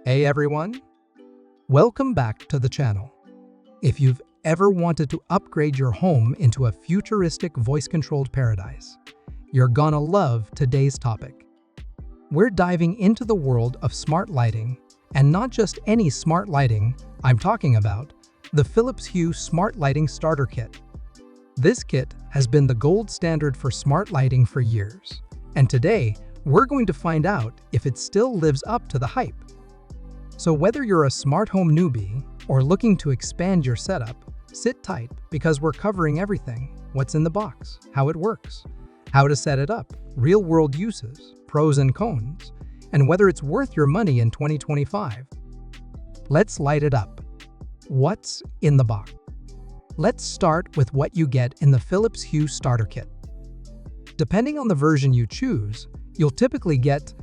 Hey everyone, welcome back to the channel. If you've ever wanted to upgrade your home into a futuristic voice-controlled paradise, you're gonna love today's topic. We're diving into the world of smart lighting, and not just any smart lighting. I'm talking about the Philips Hue Smart Lighting Starter Kit. This kit has been the gold standard for smart lighting for years, and today we're going to find out if it still lives up to the hype. So whether you're a smart home newbie or looking to expand your setup, sit tight because we're covering everything: what's in the box, how it works, how to set it up, real-world uses, pros and cons, and whether it's worth your money in 2025. Let's light it up. What's in the box? Let's start with what you get in the Philips Hue Starter Kit. Depending on the version you choose, you'll typically get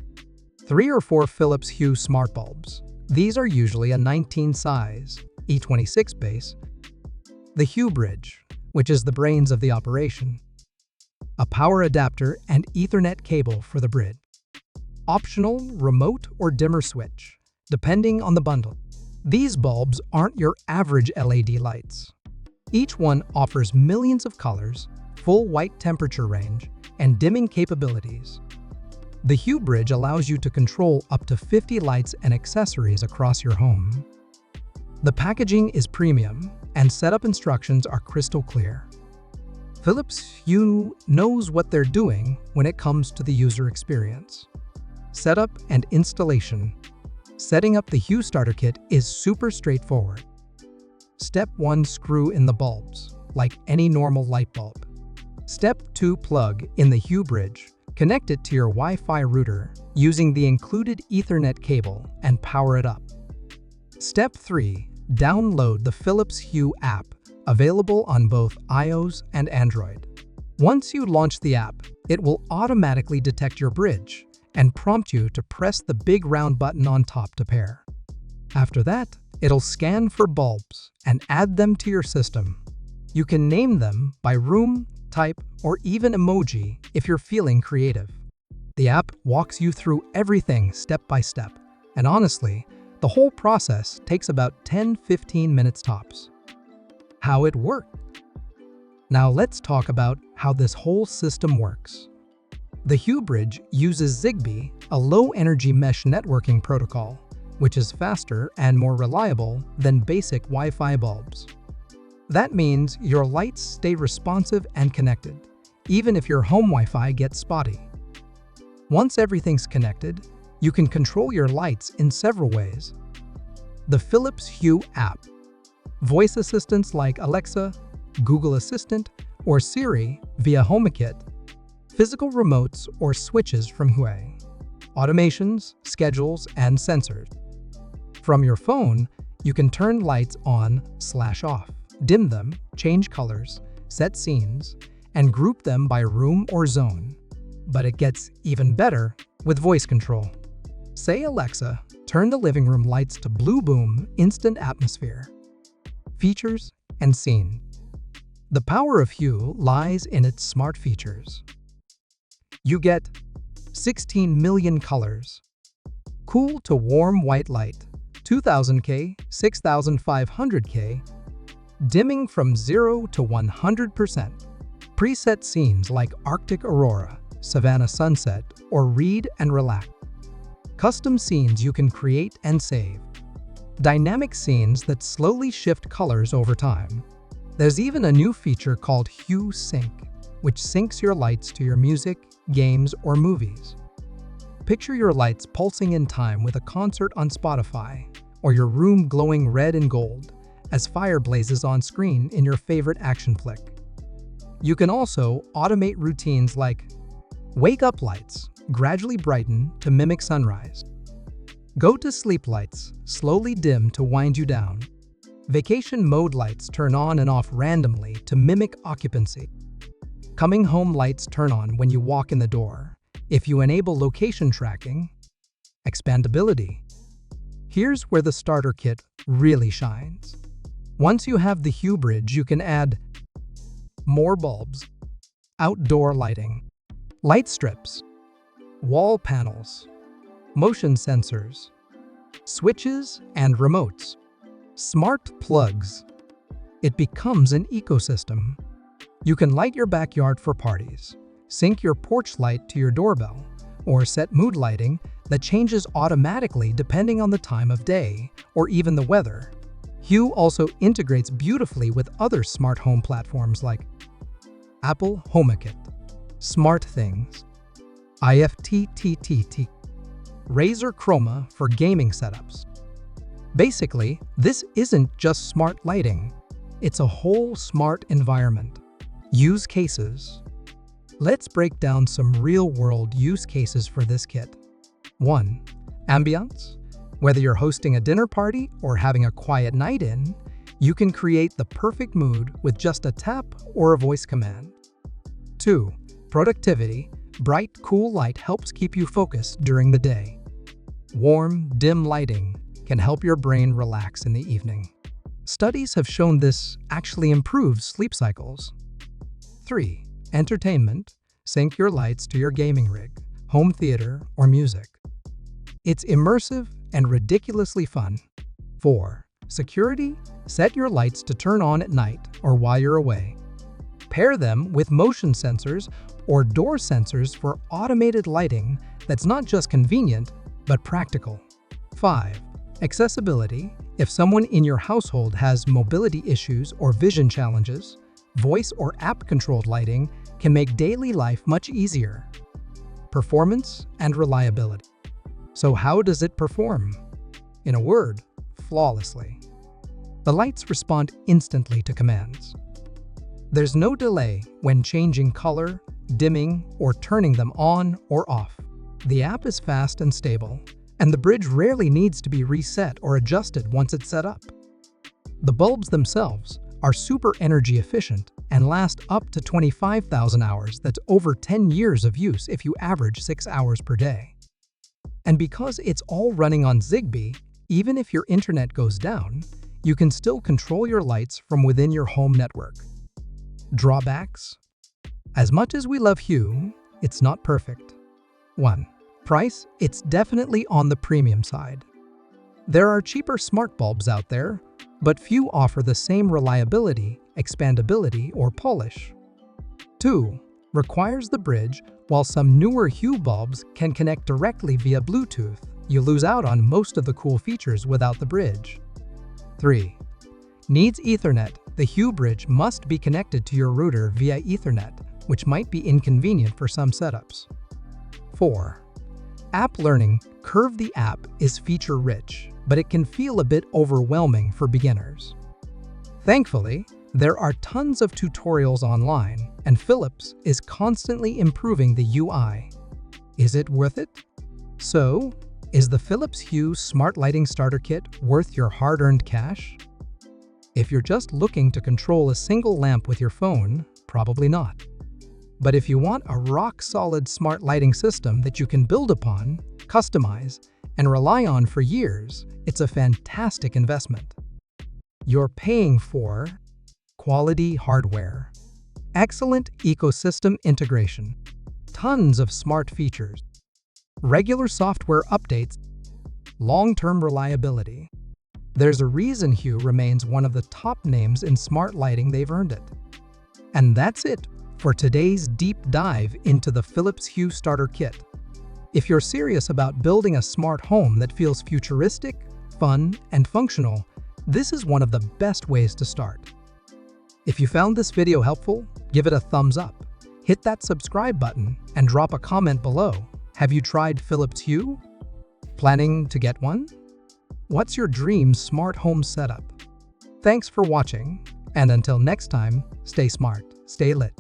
3 or 4 Philips Hue smart bulbs. These are usually a 19 size, E26 base, the Hue bridge, which is the brains of the operation, a power adapter and Ethernet cable for the bridge, optional remote or dimmer switch, depending on the bundle. These bulbs aren't your average LED lights. Each one offers millions of colors, full white temperature range, and dimming capabilities. The Hue bridge allows you to control up to 50 lights and accessories across your home. The packaging is premium, and setup instructions are crystal clear. Philips Hue knows what they're doing when it comes to the user experience. Setup and installation. Setting up the Hue Starter Kit is super straightforward. Step 1. Screw in the bulbs, like any normal light bulb. Step 2. Plug in the Hue bridge. Connect it to your Wi-Fi router using the included Ethernet cable and power it up. Step 3. Download the Philips Hue app, available on both iOS and Android. Once you launch the app, it will automatically detect your bridge and prompt you to press the big round button on top to pair. After that, it'll scan for bulbs and add them to your system. You can name them by room, type, or even emoji if you're feeling creative. The app walks you through everything step by step, and honestly, the whole process takes about 10-15 minutes tops. How it works? Now let's talk about how this whole system works. The Hue bridge uses Zigbee, a low-energy mesh networking protocol, which is faster and more reliable than basic Wi-Fi bulbs. That means your lights stay responsive and connected, even if your home Wi-Fi gets spotty. Once everything's connected, you can control your lights in several ways. The Philips Hue app. Voice assistants like Alexa, Google Assistant, or Siri via HomeKit. Physical remotes or switches from Hue. Automations, schedules, and sensors. From your phone, you can turn lights on/off. Dim them, change colors, set scenes, and group them by room or zone. But it gets even better with voice control. Say, Alexa, turn the living room lights to Blue Boom Instant Atmosphere. Features and scene. The power of Hue lies in its smart features. You get 16 million colors, cool to warm white light, 2000K, 6500K, dimming from 0 to 100%. Preset scenes like Arctic Aurora, Savannah Sunset, or Read and Relax. Custom scenes you can create and save. Dynamic scenes that slowly shift colors over time. There's even a new feature called Hue Sync, which syncs your lights to your music, games, or movies. Picture your lights pulsing in time with a concert on Spotify, or your room glowing red and gold as fire blazes on screen in your favorite action flick. You can also automate routines like wake up lights, gradually brighten to mimic sunrise. Go to sleep lights, slowly dim to wind you down. Vacation mode lights turn on and off randomly to mimic occupancy. Coming home lights turn on when you walk in the door, if you enable location tracking. Expandability. Here's where the starter kit really shines. Once you have the Hue bridge, you can add more bulbs, outdoor lighting, light strips, wall panels, motion sensors, switches and remotes, smart plugs. It becomes an ecosystem. You can light your backyard for parties, sync your porch light to your doorbell, or set mood lighting that changes automatically depending on the time of day or even the weather. Hue also integrates beautifully with other smart home platforms like Apple HomeKit, SmartThings, IFTTT, Razer Chroma for gaming setups. Basically, this isn't just smart lighting, it's a whole smart environment. Use cases. Let's break down some real-world use cases for this kit. 1. Ambiance. Whether you're hosting a dinner party or having a quiet night in, you can create the perfect mood with just a tap or a voice command. 2. Productivity. Bright, cool light helps keep you focused during the day. Warm, dim lighting can help your brain relax in the evening. Studies have shown this actually improves sleep cycles. 3. Entertainment. Sync your lights to your gaming rig, home theater, or music. It's immersive and ridiculously fun. 4. Security. Set your lights to turn on at night or while you're away. Pair them with motion sensors or door sensors for automated lighting that's not just convenient, but practical. 5. Accessibility. If someone in your household has mobility issues or vision challenges, voice or app-controlled lighting can make daily life much easier. Performance and reliability. So how does it perform? In a word, flawlessly. The lights respond instantly to commands. There's no delay when changing color, dimming, or turning them on or off. The app is fast and stable, and the bridge rarely needs to be reset or adjusted once it's set up. The bulbs themselves are super energy efficient and last up to 25,000 hours. That's over 10 years of use if you average 6 hours per day. And because it's all running on Zigbee, even if your internet goes down, you can still control your lights from within your home network. Drawbacks? As much as we love Hue, it's not perfect. 1. Price? It's definitely on the premium side. There are cheaper smart bulbs out there, but few offer the same reliability, expandability, or polish. 2. Requires the bridge. While some newer Hue bulbs can connect directly via Bluetooth, you lose out on most of the cool features without the bridge. 3. Needs Ethernet. The Hue bridge must be connected to your router via Ethernet, which might be inconvenient for some setups. 4. App learning curve. The app is feature-rich, but it can feel a bit overwhelming for beginners. Thankfully, there are tons of tutorials online, and Philips is constantly improving the UI. Is it worth it? So, is the Philips Hue Smart Lighting Starter Kit worth your hard-earned cash? If you're just looking to control a single lamp with your phone, probably not. But if you want a rock-solid smart lighting system that you can build upon, customize, and rely on for years, it's a fantastic investment. You're paying for quality hardware, excellent ecosystem integration, tons of smart features, regular software updates, long-term reliability. There's a reason Hue remains one of the top names in smart lighting. They've earned it. And that's it for today's deep dive into the Philips Hue Starter Kit. If you're serious about building a smart home that feels futuristic, fun, and functional, this is one of the best ways to start. If you found this video helpful, give it a thumbs up, hit that subscribe button, and drop a comment below. Have you tried Philips Hue? Planning to get one? What's your dream smart home setup? Thanks for watching, and until next time, stay smart, stay lit.